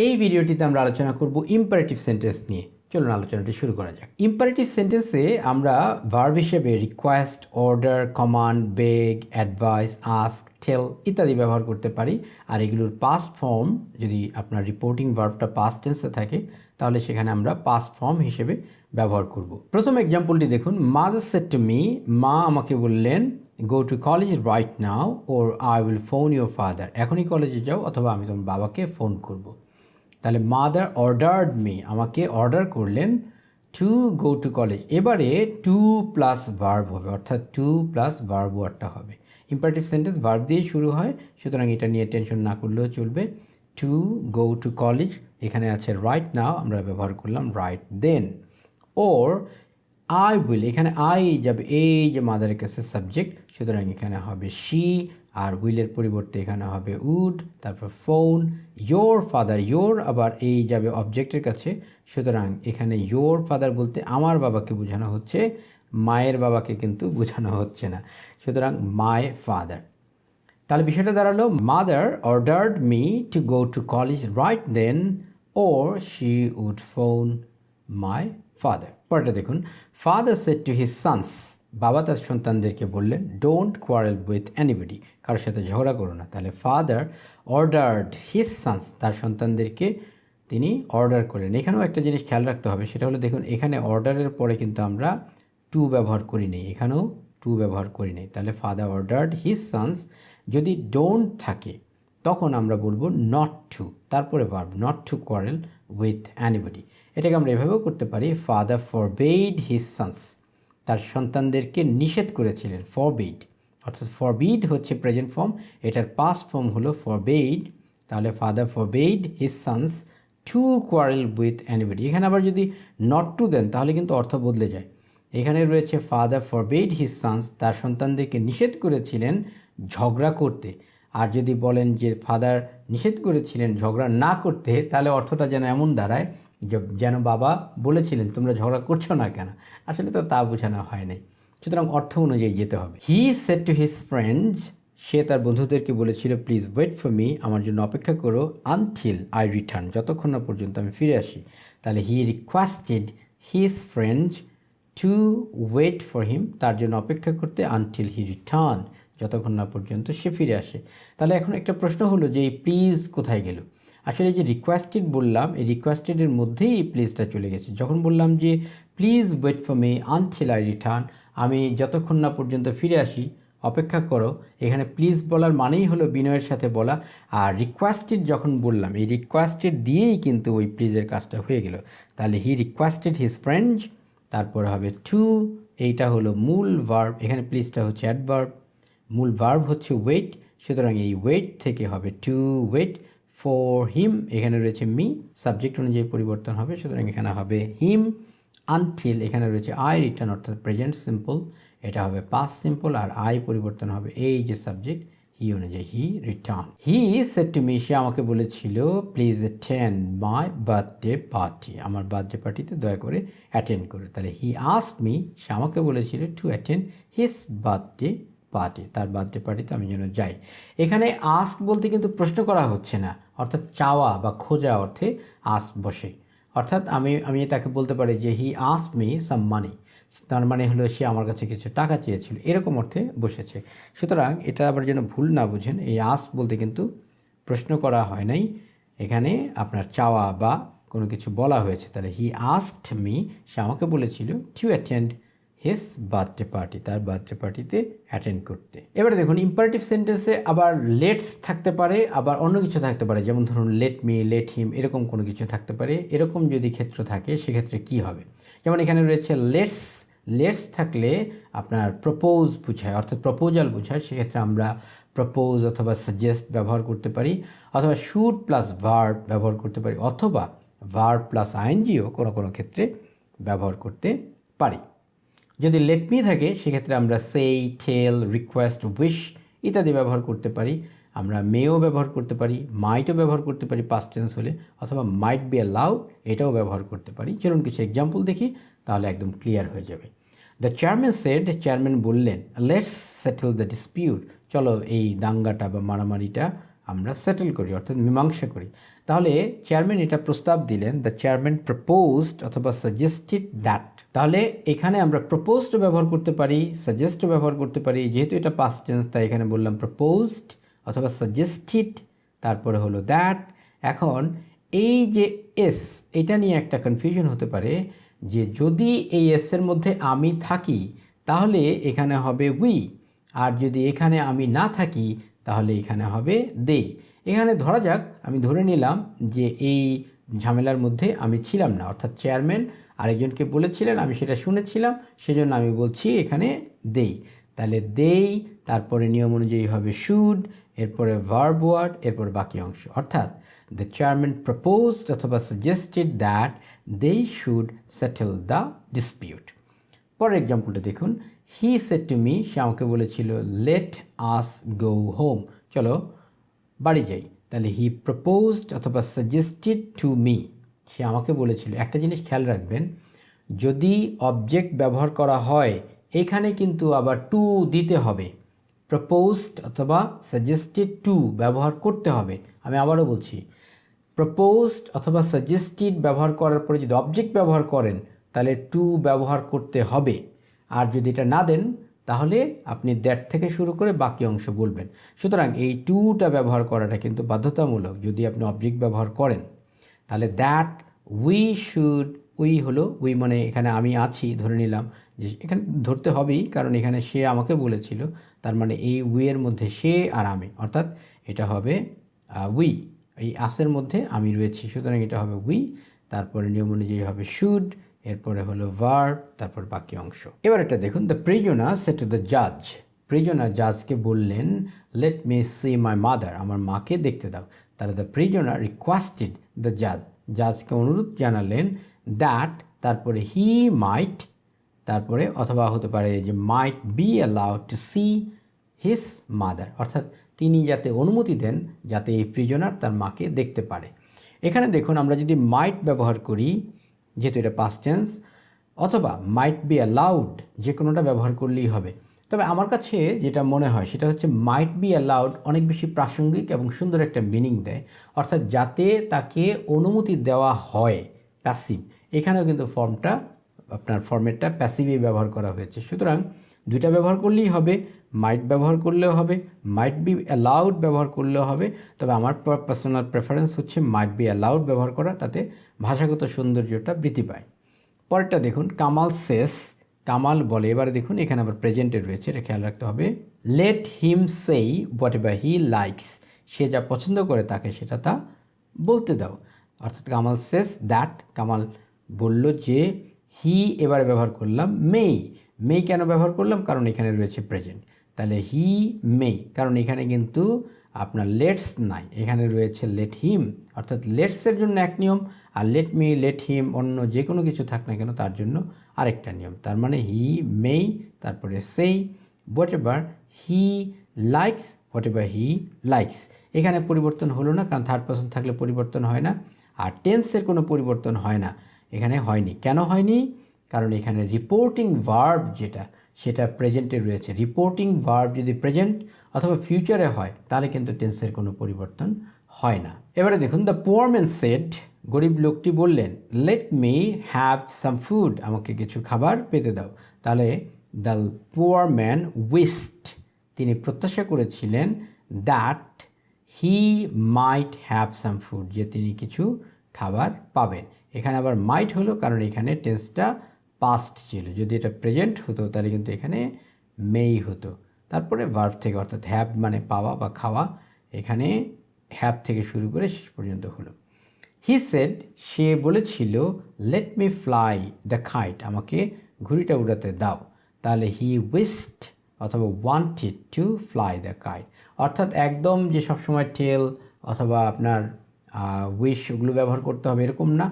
এই ভিডিওটিতে আমরা আলোচনা করব ইম্পারেটিভ সেন্টেন্স নিয়ে। চলুন আলোচনাটি শুরু করা যাক। ইম্পারেটিভ সেন্টেন্সে আমরা ভার্ব হিসেবে রিকোয়েস্ট, অর্ডার, কমান্ড, বেগ, অ্যাডভাইস, আস্ক, টেল ইত্যাদি ব্যবহার করতে পারি। আর এগুলোর পাস্ট ফর্ম, যদি আপনার রিপোর্টিং ভার্বটা পাস্ট টেন্সে থাকে তাহলে সেখানে আমরা পাস্ট ফর্ম হিসেবে ব্যবহার করব। প্রথম এক্সাম্পলটি দেখুন, মাদার সেড টু মি, মা আমাকে বললেন গো to college right now or I will phone your father. এখনই কলেজে যাও অথবা আমি তোমার বাবাকে ফোন করব। তাহলে মাদার অর্ডার্ড মি, আমাকে অর্ডার করলেন টু গো টু কলেজ। এবারে টু প্লাস ভার্ব হবে, অর্থাৎ টু প্লাস ভার্ব ওয়ার্ডটা হবে। ইম্পারেটিভ সেন্টেন্স ভার্ব দিয়ে শুরু হয়, সুতরাং এটা নিয়ে টেনশন না করলেও চলবে। টু গো টু কলেজ, এখানে আছে রাইট নাও, আমরা ব্যবহার করলাম right then. Or I will, এখানে আই যাবে, এই যে মাদারের কাছে সাবজেক্ট, সুতরাং এখানে হবে শি, আর উইলের পরিবর্তে এখানে হবে উড, তারপর ফোন ইয়োর ফাদার, ইয়োর আবার এই যাবে অবজেক্টের কাছে, সুতরাং এখানে ইয়োর ফাদার বলতে আমার বাবাকে বোঝানো হচ্ছে, মায়ের বাবাকে কিন্তু বোঝানো হচ্ছে না, সুতরাং মাই ফাদার। তাহলে বিষয়টা দাঁড়ালো, mother ordered me to go to college right then or she would phone my father. পরেরটা দেখুন, father said to his sons, বাবা তার সন্তানদেরকে বললেন ডোন্ট কোয়ারেল উইথ এনিবডি, কারোর সাথে ঝগড়া করো না। তাহলে ফাদার অর্ডার্ড হিজ সন্স, তার সন্তানদেরকে তিনি অর্ডার করলেন। এখানেও একটা জিনিস খেয়াল রাখতে হবে, সেটা হলো দেখুন এখানে অর্ডারের পরে কিন্তু আমরা টু ব্যবহার করি নেই, এখানেও টু ব্যবহার করি নেই। তাহলে ফাদার অর্ডার্ড হিজ সন্স, যদি ডোন্ট থাকে তখন আমরা বলবো নট টু, তারপরে verb not to quarrel with anybody. এটাকে আমরা এভাবেও করতে পারি, ফাদার ফরবেড হিজ সন্স, তার সন্তানদেরকে নিষেধ করেছিলেন, ফরবিড, অর্থাৎ ফরবিড হচ্ছে প্রেজেন্ট ফর্ম, এটার পাস্ট ফর্ম হলো ফরবেড। তাহলে father forbade his sons to quarrel with anybody. এখানে আবার যদি নট টু দেন তাহলে কিন্তু অর্থ বদলে যায়। এখানে রয়েছে ফাদার ফরবেড হিজ সন্স, তার সন্তানদেরকে নিষেধ করেছিলেন ঝগড়া করতে। আর যদি বলেন যে ফাদার নিষেধ করেছিলেন ঝগড়া না করতে, তাহলে অর্থটা যেন এমন দাঁড়ায় যেন বাবা বলেছিলেন তোমরা ঝগড়া করছো না কেন, আসলে তো তা বোঝানো হয় নাই। সুতরাং অর্থ অনুযায়ী যেতে হবে। He said to his friends, সে তার বন্ধুদেরকে বলেছিল প্লিজ ওয়েট ফর মি, আমার জন্য অপেক্ষা করো, আনটিল আই রিটার্ন, যতক্ষণ না পর্যন্ত আমি ফিরে আসি। তাহলে he requested his friends to wait for him, তার জন্য অপেক্ষা করতে, আনটিল হি রিটার্ন, যতক্ষণ না পর্যন্ত সে ফিরে আসে। তাহলে এখন একটা প্রশ্ন হলো যে এই প্লিজ কোথায় গেল? আসলে যে রিকোয়েস্টেড বললাম, এই রিকোয়েস্টেডের মধ্যেই এই প্লিজটা চলে গেছে। যখন বললাম যে please wait for me until I return, আমি যতক্ষণ না পর্যন্ত ফিরে আসি অপেক্ষা করো, এখানে প্লিজ বলার মানেই হলো বিনয়ের সাথে বলা। আর রিকোয়েস্টেড যখন বললাম, এই রিকোয়েস্টেড দিয়েই কিন্তু ওই প্লিজের কাজটা হয়ে গেল। তাহলে হি রিকোয়েস্টেড হিজ ফ্রেন্ডস, তারপরে হবে টু, এইটা হলো মূল ভার্ব, এখানে প্লিজটা হচ্ছে অ্যাডভার্ব, মূল ভার্ব হচ্ছে ওয়েট, সুতরাং এই ওয়েট থেকে হবে টু ওয়েট ফর হিম, এখানে রয়েছে মি, সাবজেক্ট অনুযায়ী পরিবর্তন হবে, সুতরাং এখানে হবে হিম। আনটিল, এখানে রয়েছে আই রিটার্ন, অর্থাৎ প্রেজেন্ট সিম্পল, এটা হবে পাস্ট সিম্পল, আর আই পরিবর্তন হবে এই যে সাবজেক্ট হি অনুযায়ী, he return. He said to me, সে আমাকে বলেছিল please attend my birthday party, আমার বার্থডে পার্টিতে দয়া করে অ্যাটেন্ড করে। তাহলে হি আস্কড মি, সে আমাকে বলেছিল to attend his birthday party, তার বার্থডে পার্টিতে আমি যেন যাই। এখানে আস্ক বলতে কিন্তু প্রশ্ন করা হচ্ছে না, অর্থাৎ চাওয়া বা খোঁজা অর্থে আস্ক বসে। অর্থাৎ আমি তাকে বলতে পারি যে হি আস্কড মি সাম মানি, তার মানে হলো সে আমার কাছে কিছু টাকা চেয়েছিল, এরকম অর্থে বসেছে। সুতরাং এটা আবার যেন ভুল না বুঝেন, এই আস্ক বলতে কিন্তু প্রশ্ন করা হয় নাই, এখানে আপনার চাওয়া বা কোনো কিছু বলা হয়েছে। তাহলে হি আস্কড মি, সে আমাকে বলেছিল to attend his birthday party, তার বার্থডে পার্টিতে অ্যাটেন্ড করতে। এবারে দেখুন ইম্পারেটিভ সেন্টেন্সে আবার লেটস থাকতে পারে, আবার অন্য কিছু থাকতে পারে, যেমন ধরুন লেট মি, লেট হিম, এরকম কোনো কিছু থাকতে পারে। এরকম যদি ক্ষেত্র থাকে সেক্ষেত্রে কি হবে? যেমন এখানে রয়েছে লেটস, লেটস থাকলে আপনার প্রপোজ বোঝায়, অর্থাৎ প্রপোজাল বোঝায়, সেক্ষেত্রে আমরা প্রপোজ অথবা সাজেস্ট ব্যবহার করতে পারি, অথবা শুড প্লাস ভার্ব ব্যবহার করতে পারি, অথবা ভার্ব প্লাস আইএনজিও কোনো কোনো ক্ষেত্রে ব্যবহার করতে পারি। যদি লেট মি থাকে সেক্ষেত্রে আমরা সেই, টেল, রিকোয়েস্ট, উইশ ইত্যাদি ব্যবহার করতে পারি। আমরা মেও ব্যবহার করতে পারি, মাইটও ব্যবহার করতে পারি পাস্ট টেন্স হলে, অথবা মাইট বি অ্যালাউড এটাও ব্যবহার করতে পারি। চলুন কিছু এক্সাম্পল দেখি, তাহলে একদম ক্লিয়ার হয়ে যাবে। দ্য চেয়ারম্যান সেড, চেয়ারম্যান বললেন লেটস সেটেল দ্য ডিসপিউট, চলো এই দাঙ্গাটা বা মারামারিটা আমরা সেটেল করি, অর্থাৎ মীমাংসা করি। তাহলে চেয়ারম্যান এটা প্রস্তাব দিলেন, দ্য চেয়ারম্যান প্রপোজড অথবা সাজেস্টেড দ্যাট। তাহলে এখানে আমরা প্রপোজড ব্যবহার করতে পারি, সাজেস্টও ব্যবহার করতে পারি। যেহেতু এটা পাস্ট টেন্স তাই এখানে বললাম প্রপোজড অথবা সাজেস্টেড, তারপরে হলো দ্যাট। এখন এই যে এস, এটা নিয়ে একটা কনফিউশন হতে পারে যে যদি এই এসের মধ্যে আমি থাকি তাহলে এখানে হবে উই, আর যদি এখানে আমি না থাকি তাহলে এখানে হবে দে। এখানে ধরা যাক আমি ধরে নিলাম যে এই ঝামেলার মধ্যে আমি ছিলাম না, অর্থাৎ চেয়ারম্যান আরেকজনকে বলেছিলেন, আমি সেটা শুনেছিলাম, সেজন্য আমি বলছি এখানে দেই। তাহলে দেই, তারপরে নিয়ম অনুযায়ী হবে শুড, এরপরে ভার্ব ওয়ার্ড, এরপর বাকি অংশ। অর্থাৎ দ্য চেয়ারম্যান প্রপোজড অথবা suggested that they should settle the dispute. পরের এক্সাম্পলটা দেখুন, হি সেড টু মি, সে আমাকে বলেছিল লেট আস গো হোম, চলো বাড়ি যাই। তাহলে হি প্রপোজড অথবা সাজেস্টেড টু মি, সে আমাকে বলেছিল। একটা জিনিস খেয়াল রাখবেন, যদি অবজেক্ট ব্যবহার করা হয় এখানে কিন্তু আবার টু দিতে হবে। প্রপোজড অথবা সাজেস্টেড টু ব্যবহার করতে হবে। আমি আবারও বলছি, প্রপোজড অথবা সাজেস্টেড ব্যবহার করার পরে যদি অবজেক্ট ব্যবহার করেন তাহলে টু ব্যবহার করতে হবে। আর যদি এটা না দেন তাহলে আপনি দ্যাট থেকে শুরু করে বাকি অংশ বলবেন। সুতরাং এই টুটা ব্যবহার করাটা কিন্তু বাধ্যতামূলক যদি আপনি অবজেক্ট ব্যবহার করেন। তাহলে দ্যাট উই শুড, উই হলো উই মানে এখানে আমি আছি ধরে নিলাম, যে এখানে ধরতে হবেই কারণ এখানে সে আমাকে বলেছিল, তার মানে এই উইয়ের মধ্যে সে আর আমি, অর্থাৎ এটা হবে উই। এই আসের মধ্যে আমি রয়েছি, সুতরাং এটা হবে উই। তারপরে নিয়ম অনুযায়ী হবে শুড, এরপরে হলো ভার্ব, তারপর বাকি অংশ। এবার এটা দেখুন, the prisoner said to the জাজ, প্রিজনার জাজকে বললেন let me see my mother, আমার মাকে দেখতে দাও। তাহলে দ্য প্রিজনার রিকোয়েস্টেড দ্য জাজ, জাজকে অনুরোধ জানালেন দ্যাট, তারপরে হি মাইট, তারপরে অথবা হতে পারে যে might be allowed to see his mother, অর্থাৎ তিনি যাতে অনুমতি দেন যাতে এই প্রিজনার তার মাকে দেখতে পারে। এখানে দেখুন আমরা যদি মাইট ব্যবহার করি যেহেতু এটা পাস্ট টেন্স, অথবা মাইট বি অ্যালাউড, যে কোনোটা ব্যবহার করলেই হবে। তবে আমার কাছে যেটা মনে হয় সেটা হচ্ছে মাইট বি অ্যালাউড অনেক বেশি প্রাসঙ্গিক এবং সুন্দর একটা মিনিং দেয়, অর্থাৎ যাতে তাকে অনুমতি দেওয়া হয়, প্যাসিভ। এখানেও কিন্তু আপনার ফর্মেটটা প্যাসিভই ব্যবহার করা হয়েছে। সুতরাং দুইটা ব্যবহার করলেই হবে, মাইট ব্যবহার করলেও হবে, মাইট বি অ্যালাউড ব্যবহার করলেও হবে। তবে আমার পার্সোনাল প্রেফারেন্স হচ্ছে মাইট বি অ্যালাউড ব্যবহার করা, তাতে ভাষাগত সৌন্দর্যটা বৃদ্ধি পায়। পরেরটা দেখুন, কামাল সেস, কামাল বলে। এবারে দেখুন এখানে আবার প্রেজেন্টে রয়েছে, এটা খেয়াল রাখতে হবে। লেট হিম সেই হোয়াট এভার হি লাইকস, সে যা পছন্দ করে তাকে সেটা তা বলতে দাও। অর্থাৎ কামাল সেস দ্যাট, কামাল বলল যে, হি এবারে ব্যবহার করলাম মেই, মেই কেন ব্যবহার করলাম কারণ এখানে রয়েছে প্রেজেন্ট। তাহলে হি মেই, কারণ এখানে কিন্তু আপনার লেটস নাই, এখানে রয়েছে লেট হিম, অর্থাৎ লেটসের জন্য এক নিয়ম, আর লেট মি লেট হিম অন্য যে কোনো কিছু থাক না কেন তার জন্য আরেকটা নিয়ম। তার মানে হি মেই, তারপরে সেই what ever he likes, what ever he likes. এখানে পরিবর্তন হলো না কারণ থার্ড পারসন থাকলে পরিবর্তন হয় না, আর টেন্সের কোনো পরিবর্তন হয় না, এখানে হয়নি। কেন হয়নি? কারণ এখানে রিপোর্টিং ভার্ব যেটা সেটা প্রেজেন্টে রয়েছে। রিপোর্টিং ভার্ব যদি প্রেজেন্ট অথবা ফিউচারে হয় তাহলে কিন্তু টেন্সের কোনো পরিবর্তন হয় না। এবারে দেখুন, দ্য পুয়ার ম্যান সেড, গরিব লোকটি বললেন let me have some food, আমাকে কিছু খাবার পেতে দাও। তাহলে দ্য পুয়ার ম্যান উইশড, তিনি প্রত্যাশা করেছিলেন that he might have some food, যে তিনি কিছু খাবার পাবেন। এখানে আবার মাইট হলো কারণ এখানে টেন্সটা পাস্ট ছিল, যদি এটা প্রেজেন্ট হতো তাহলে কিন্তু এখানে মেই হতো। তারপরে ভার্ব থেকে, অর্থাৎ হ্যাভ মানে পাওয়া বা খাওয়া, এখানে হ্যাভ থেকে শুরু করে শেষ পর্যন্ত হলো। হি সেড, সে বলেছিল let me fly the kite, আমাকে ঘুড়িটা উড়াতে দাও। তাহলে হি উইশড অথবা wanted to fly the kite, অর্থাৎ একদম যে সবসময় টেল অথবা আপনার উইশ ওগুলো ব্যবহার করতে হবে এরকম না,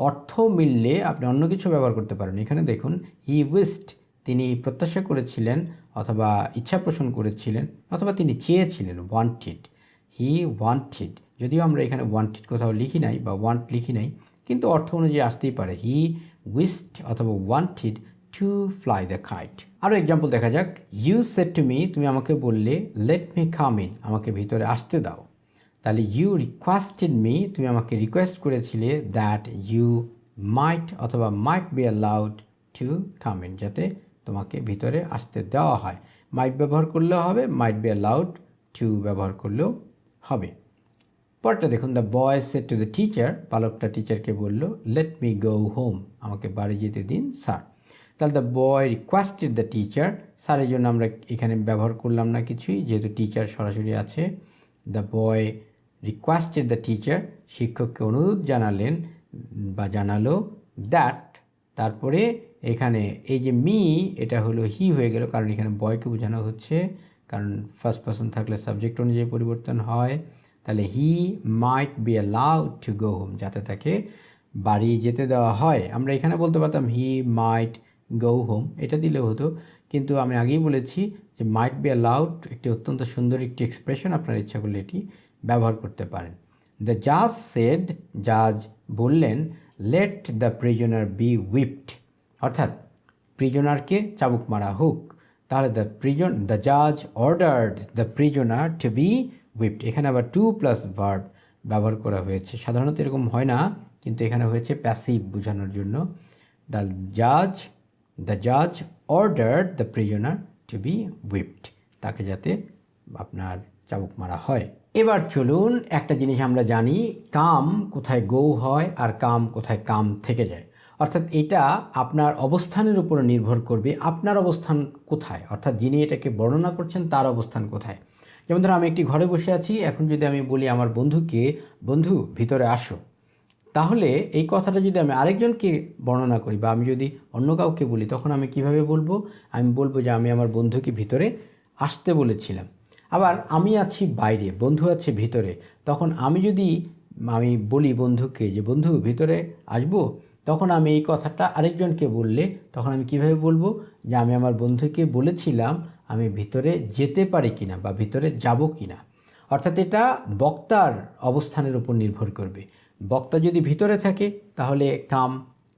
অর্থ মিললে আপনি অন্য কিছু ব্যবহার করতে পারেন। এখানে দেখুন হি উইশড, তিনি প্রত্যাশা করেছিলেন অথবা ইচ্ছা পোষণ করেছিলেন অথবা তিনি চেয়েছিলেন, ওয়ান্টেড, হি ওয়ান্টেড, যদিও আমরা এখানে ওয়ান্টেড কোথাও লিখি নাই বা ওয়ান্ট লিখি নাই, কিন্তু অর্থ অনুযায়ী আসতেই পারে। হি উইশড অথবা wanted to fly the kite. আরও এক্সাম্পল দেখা যাক, ইউ সেড টু মি, তুমি আমাকে বললে লেট মি কাম ইন, আমাকে ভিতরে আসতে দাও। তাহলে ইউ রিকোয়েস্টেড মি, তুমি আমাকে রিকোয়েস্ট করেছিলে দ্যাট ইউ মাইট অথবা might be allowed to come in, যাতে তোমাকে ভিতরে আসতে দেওয়া হয়। মাইট ব্যবহার করলেও হবে, মাইট বি অ্যালাউড টু ব্যবহার করলেও হবে। পরটা দেখুন, the boy said to the teacher, বালকটা টিচারকে বলল লেট মি গো হোম, আমাকে বাড়ি যেতে দিন স্যার। তাহলে the boy requested the teacher, স্যারের জন্য আমরা এখানে ব্যবহার করলাম না কিছুই, যেহেতু টিচার সরাসরি আছে। The boy requested the teacher, শিক্ষককে অনুরোধ জানালেন বা জানালো দ্যাট, তারপরে এখানে এই যে মি এটা হলো হি হয়ে গেল, কারণ এখানে বয়কে বোঝানো হচ্ছে, কারণ ফার্স্ট পারসন থাকলে সাবজেক্ট অনুযায়ী পরিবর্তন হয়। তাহলে he might be allowed to go home, যাতে তাকে বাড়ি যেতে দেওয়া হয়। আমরা এখানে বলতে পারতাম হি মাইট গো হোম, এটা দিলেও হতো, কিন্তু আমি আগেই বলেছি যে মাইট বি অ্যালাউড একটি অত্যন্ত সুন্দর একটি এক্সপ্রেশন, আপনার ইচ্ছা করলে এটি ব্যবহার করতে পারেন। দ্য জাজ সেড, জাজ বললেন let the prisoner B whipped, অর্থাৎ প্রিজনারকে চাবুক মারা হোক। তাহলে দ্য জাজ ordered the prisoner to be whipped, এখানে আবার টু প্লাস ভার্ব ব্যবহার করা হয়েছে। সাধারণত এরকম হয় না, কিন্তু এখানে হয়েছে প্যাসিভ বোঝানোর জন্য। দ্য জাজ ordered the prisoner to be whipped, তাকে যাতে আপনার চাবুক মারা হয়। এবার চলুন একটা জিনিস আমরা জানি, কাম কোথায় গো হয় আর কাম কোথায় কাম থেকে যায়। অর্থাৎ এটা আপনার অবস্থানের উপর নির্ভর করবে, আপনার অবস্থান কোথায়, অর্থাৎ যিনি এটাকে বর্ণনা করছেন তার অবস্থান কোথায়। যেমন ধরো আমি একটি ঘরে বসে আছি, এখন যদি আমি বলি আমার বন্ধুকে বন্ধু ভিতরে আসো, তাহলে এই কথাটা যদি আমি আরেকজনকে বর্ণনা করি বা আমি যদি অন্য কাউকে বলি, তখন আমি কিভাবে বলবো? আমি বলবো যে আমি আমার বন্ধুকে ভিতরে আসতে বলেছিলাম। আবার আমি আছি বাইরে, বন্ধু আছে ভিতরে, তখন আমি বলি বন্ধুকে যে বন্ধু ভিতরে আসবো, তখন আমি এই কথাটা আরেকজনকে বললে তখন আমি কিভাবে বলবো? যে আমি আমার বন্ধুকে বলেছিলাম আমি ভিতরে যেতে পারি কিনা বা ভিতরে যাব কিনা। অর্থাৎ এটা বক্তার অবস্থানের উপর নির্ভর করবে। বক্তা যদি ভিতরে থাকে তাহলে কাম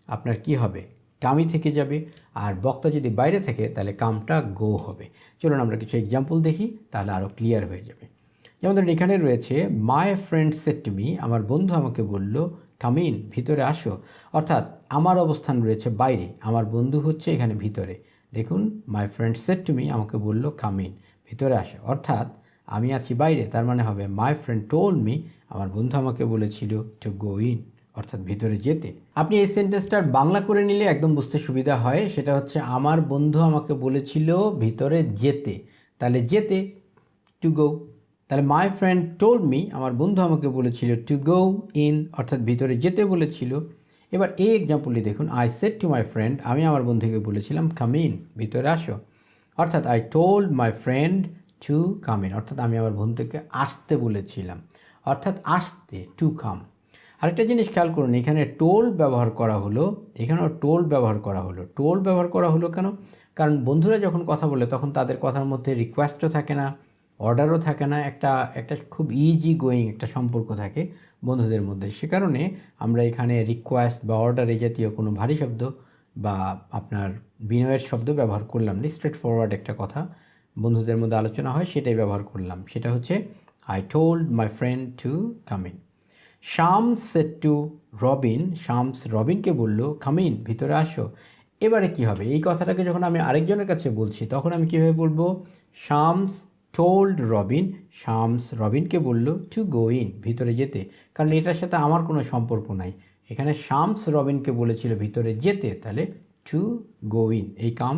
আপনার কি হবে? কামই থেকে যাবে। আর বক্তা যদি বাইরে থাকে তাহলে কামটা গো হবে। চলুন আমরা কিছু এক্সাম্পল দেখি, তাহলে আরও ক্লিয়ার হয়ে যাবে। যেমন ধরুন এখানে রয়েছে my friend shed to me, আমার বন্ধু আমাকে বলল কাম ইন, ভিতরে আসো। অর্থাৎ আমার অবস্থান রয়েছে বাইরে, আমার বন্ধু হচ্ছে এখানে ভিতরে। দেখুন my friend shed to me, আমাকে বলল কাম ইন, ভিতরে আসো। অর্থাৎ আমি আছি বাইরে, তার মানে হবে মাই ফ্রেন্ড টোল্ড মি, আমার বন্ধু আমাকে বলেছিল টু গো ইন, অর্থাৎ ভিতরে যেতে। আপনি এই সেন্টেন্সটার বাংলা করে নিলে একদম বুঝতে সুবিধা হয়। সেটা হচ্ছে আমার বন্ধু আমাকে বলেছিল ভিতরে যেতে, তাহলে যেতে টু গো। তাহলে মাই ফ্রেন্ড টোল্ড মি, আমার বন্ধু আমাকে বলেছিল টু গো ইন, অর্থাৎ ভিতরে যেতে বলেছিল। এবার এই এক্সাম্পলটি দেখুন, I said to my friend, আমি আমার বন্ধুকে বলেছিলাম কাম ইন, ভিতরে আসো। অর্থাৎ I told my friend to come in, অর্থাৎ আমি আমার বন্ধুকে আসতে বলেছিলাম, অর্থাৎ আসতে, টু কাম। আরেকটা জিনিস খেয়াল করুন, এখানে টোল ব্যবহার করা হলো, এখানেও টোল ব্যবহার করা হলো। টোল ব্যবহার করা হলো কেন? কারণ বন্ধুরা যখন কথা বলে তখন তাদের কথার মধ্যে রিকোয়েস্টও থাকে না, অর্ডারও থাকে না, একটা খুব ইজি গোয়িং একটা সম্পর্ক থাকে বন্ধুদের মধ্যে। সে কারণে আমরা এখানে রিকোয়েস্ট বা অর্ডার এই জাতীয় কোনো ভারী শব্দ বা আপনার বিনয়ের শব্দ ব্যবহার করলাম না। স্ট্রেট ফরওয়ার্ড একটা কথা বন্ধুদের মধ্যে আলোচনা হয়, সেটাই ব্যবহার করলাম। সেটা হচ্ছে I told my friend to come in. Shams said to Robin, Shams রবিনকে বলল কাম ইন, ভিতরে আসো। এবারে কি হবে? এই কথাটাকে যখন আমি আরেকজনের কাছে বলছি তখন আমি কীভাবে বলবো? শামস টোল্ড রবিন, শামস রবিনকে বলল টু গো ইন, ভিতরে যেতে। কারণ এটার সাথে আমার কোনো সম্পর্ক নাই। এখানে শামস রবিনকে বলেছিল ভিতরে যেতে, তাহলে টু গো ইন, এই কাম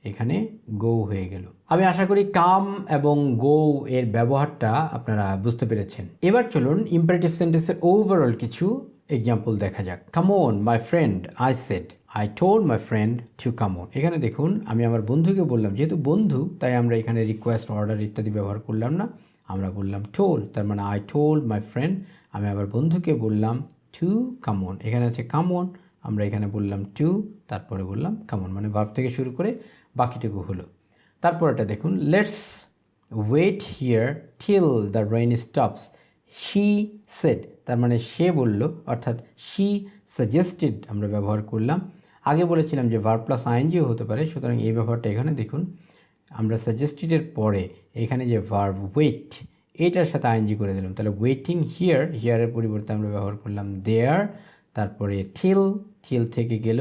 এখানে গো হয়ে গেল। আমি আশা করি কাম এবং গো এর ব্যবহারটা আপনারা বুঝতে পেরেছেন। এবার চলুন ইম্পারেটিভ সেন্টেন্সের ওভারঅল কিছু এক্সাম্পল দেখা যাক। Come on my friend, I said, I told my friend to come on. এখানে দেখুন আমি আমার বন্ধুকে বললাম, যেহেতু বন্ধু তাই আমরা এখানে রিকোয়েস্ট, অর্ডার ইত্যাদি ব্যবহার করলাম না, আমরা বললাম টোল্ড, তার মানে আই টোল্ড মাই ফ্রেন্ড, আমি আমার বন্ধুকে বললাম টু কাম অন। এখানে আছে কাম অন, আমরা এখানে বললাম টু, তারপরে বললাম কাম অন, মানে ভার্ব থেকে শুরু করে বাকিটুকু হলো। তারপর এটা দেখুন, let's wait here till the rain stops, she said, তার মানে সে বলল, অর্থাৎ শি সাজেস্টেড আমরা ব্যবহার করলাম। আগে বলেছিলাম যে ভার্ব প্লাস আইএনজিও হতে পারে, সুতরাং এই ব্যাপারটা এখানে দেখুন আমরা সাজেস্টেডের পরে এখানে যে ভার্ব ওয়েট, এইটার সাথে আইএনজি করে দিলাম, তাহলে ওয়েটিং হিয়ার, হিয়ারের পরিবর্তে আমরা ব্যবহার করলাম দেয়ার, তারপরে till থেকে গেল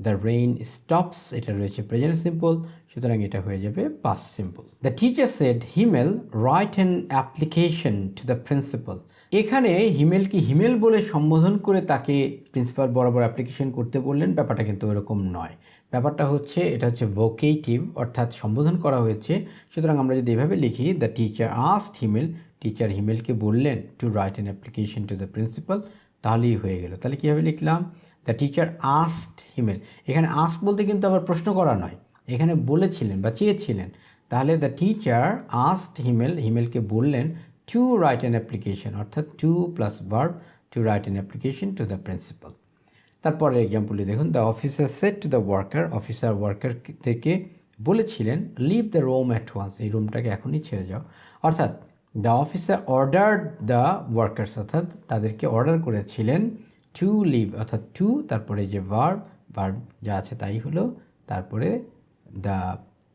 দ্য রেইন স্টপস, এটা রয়েছে প্রেজেন্ট সিম্পল, সুতরাং এটা হয়ে যাবে past simple. The teacher said Himel right an application to the principal. এখানে হিমেলকে হিমেল বলে সম্বোধন করে তাকে প্রিন্সিপাল বরাবর অ্যাপ্লিকেশন করতে বললেন, ব্যাপারটা কিন্তু এরকম নয়। ব্যাপারটা হচ্ছে এটা হচ্ছে ভোকেটিভ, অর্থাৎ সম্বোধন করা হয়েছে। সুতরাং আমরা যদি এভাবে লিখি the teacher asked Himel, teacher হিমেলকে বললেন to write an application to the principal, তাহলেই হয়ে গেল। তাহলে কীভাবে লিখলাম? দ্য টিচার আস্কড হিমেল, এখানে আস্ক বলতে কিন্তু আবার প্রশ্ন করা নয়, এখানে বলেছিলেন বা চেয়েছিলেন। তাহলে দ্য টিচার আস্কড হিমেল, হিমেলকে বললেন টু রাইট অ্যান অ্যাপ্লিকেশন, অর্থাৎ to plus verb, to write an application to the principal. তারপরের এক্সাম্পলটি দেখুন, the officer said to the worker, officer ওয়ার্কারকে বলেছিলেন leave the room at once, এই রুমটাকে এখনই ছেড়ে যাও। অর্থাৎ the officer ordered the workers, অর্থাৎ তাদেরকে অর্ডার করেছিলেন টু লিভ, অর্থাৎ টু তারপরে যে ভার্ব যা আছে তাই হলো, তারপরে দ্য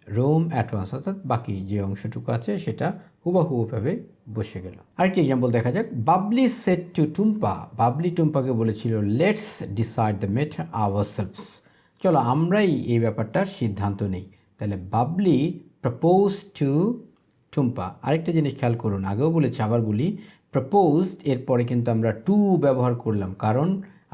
রুম অ্যাট ওয়ান্স, অর্থাৎ বাকি যে অংশটুকু আছে সেটা হুবহুভাবে বসে গেল। আরেকটি এক্সাম্পল দেখা যাক, বাবলি সেড টু টুম্পা, বাবলি টুম্পাকে বলেছিল let's decide the matter ourselves, চলো আমরাই এই ব্যাপারটার সিদ্ধান্ত নেই। তাহলে বাবলি প্রপোজ টু টুম্পা। আরেকটা জিনিস খেয়াল করুন, আগেও বলেছি আবার বলি, প্রপোজড এরপরে কিন্তু আমরা টু ব্যবহার করলাম, কারণ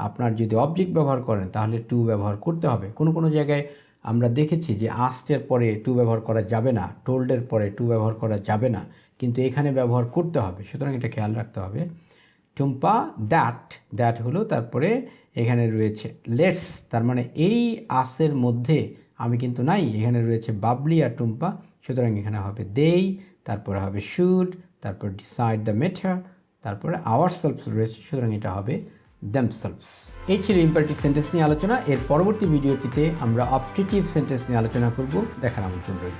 আপনার যদি অবজেক্ট ব্যবহার করেন তাহলে টু ব্যবহার করতে হবে। কোনো কোনো জায়গায় আমরা দেখেছি যে আস্টের পরে টু ব্যবহার করা যাবে না, টোল্ডের পরে টু ব্যবহার করা যাবে না, কিন্তু এখানে ব্যবহার করতে হবে, সুতরাং এটা খেয়াল রাখতে হবে। টুম্পা দ্যাট হলো, তারপরে এখানে রয়েছে লেটস, তার মানে এই আসের মধ্যে আমি কিন্তু নাই, এখানে রয়েছে বাবলি আর টুম্পা, সুতরাং এখানে হবে দেই, তারপরে হবে শুড, তারপর ডিসাইড দ্য ম্যাটার, তারপরে আওয়ারসেলভস রয়েছে, সুতরাং এটা হবে themselves। এই ছিল ইম্পারেটিভ সেন্টেন্স নিয়ে আলোচনা। এর পরবর্তী ভিডিওটিতে আমরা অবজেক্টিভ সেন্টেন্স নিয়ে আলোচনা করব, দেখার আমন্ত্রণ রইল।